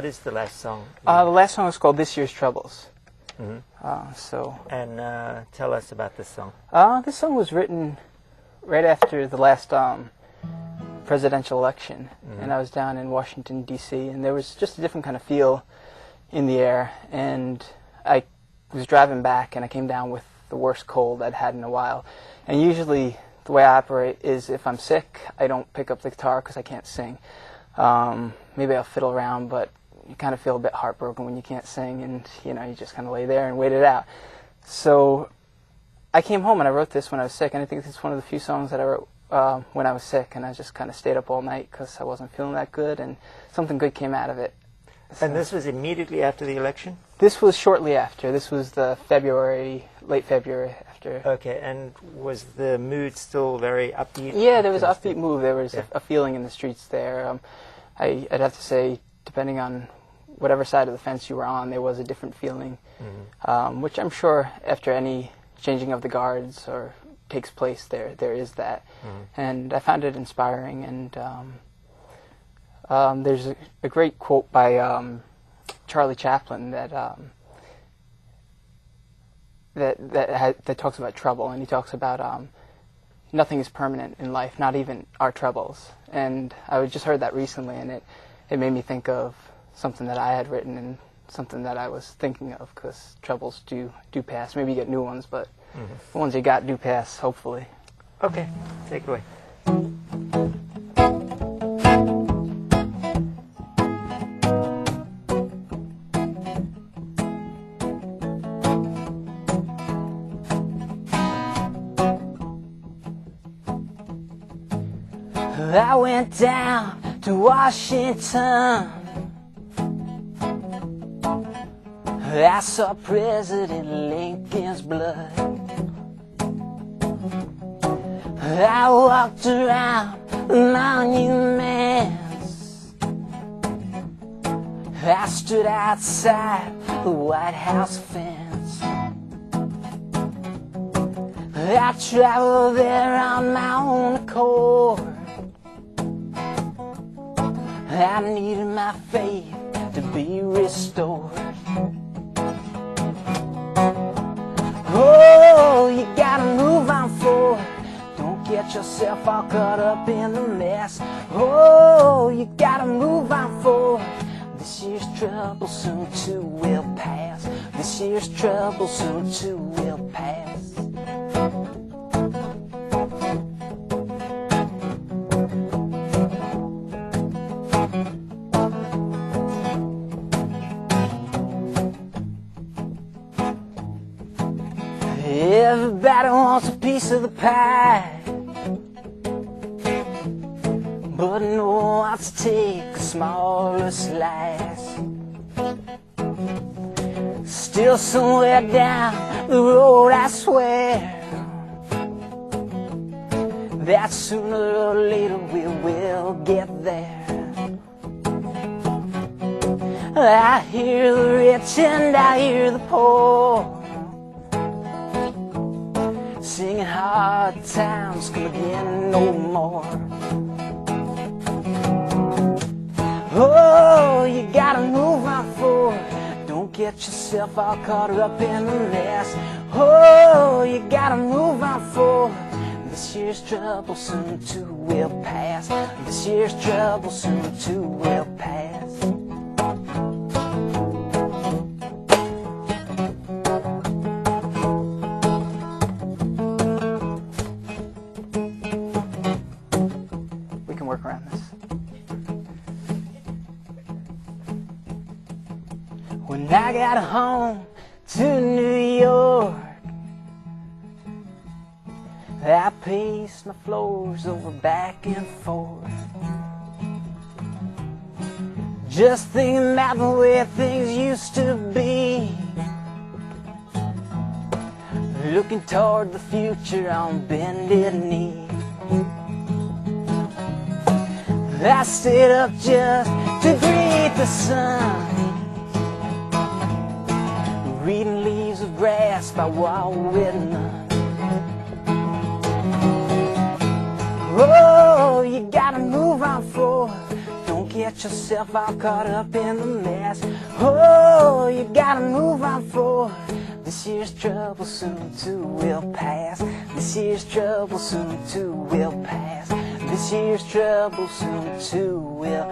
what is the last song? The last song is called This Year's Troubles. And tell us about this song. This song was written right after the last presidential election, and I was down in Washington, D.C., and there was just a different kind of feel in the air, and I was driving back, and I came down with the worst cold I'd had in a while. And usually the way I operate is if I'm sick, I don't pick up the guitar because I can't sing. Maybe I'll fiddle around, but you kind of feel a bit heartbroken when you can't sing, and you just kind of lay there and wait it out. So I came home and I wrote this when I was sick, and I think this is one of the few songs that I wrote when I was sick, and I just kind of stayed up all night because I wasn't feeling that good, and something good came out of it. So, and this was immediately after the election? This was shortly after. This was the late February after. Okay, and was the mood still very upbeat? Yeah, there was an upbeat mood. There was a feeling in the streets there. I'd have to say, depending on whatever side of the fence you were on, there was a different feeling, which I'm sure after any changing of the guards or takes place there is that. And I found it inspiring, and there's a great quote by Charlie Chaplin that talks about trouble, and he talks about nothing is permanent in life, not even our troubles. And I just heard that recently, and it made me think of something that I had written and something that I was thinking of, because troubles do pass. Maybe you get new ones, but the ones you got do pass, hopefully. Okay, take it away. I went down to Washington. I saw President Lincoln's blood. I walked around the monuments. I stood outside the White House fence. I traveled there on my own accord. I needed my faith to be restored. Oh, you gotta move on forward. Don't get yourself all caught up in the mess. Oh, you gotta move on forward. This year's trouble soon too will pass. This year's trouble soon too will pass. Everybody wants a piece of the pie, but no one wants to take a smaller slice. Still somewhere down the road, I swear, that sooner or later we will get there. I hear the rich and I hear the poor singing hard times come again no more. Oh, you gotta move on forward. Don't get yourself all caught up in the mess. Oh, you gotta move on forward. This year's trouble soon too will pass. This year's trouble soon too will pass. Work around this. When I got home to New York, I paced my floors over back and forth, just thinking about the way things used to be, looking toward the future on bended knee. I stayed up just to greet the sun, reading Leaves of Grass by Walt Whitman. Oh, you gotta move on forward. Don't get yourself all caught up in the mess. Oh, you gotta move on forward. This year's trouble soon too will pass. This year's trouble soon too will pass. This year's trouble soon too will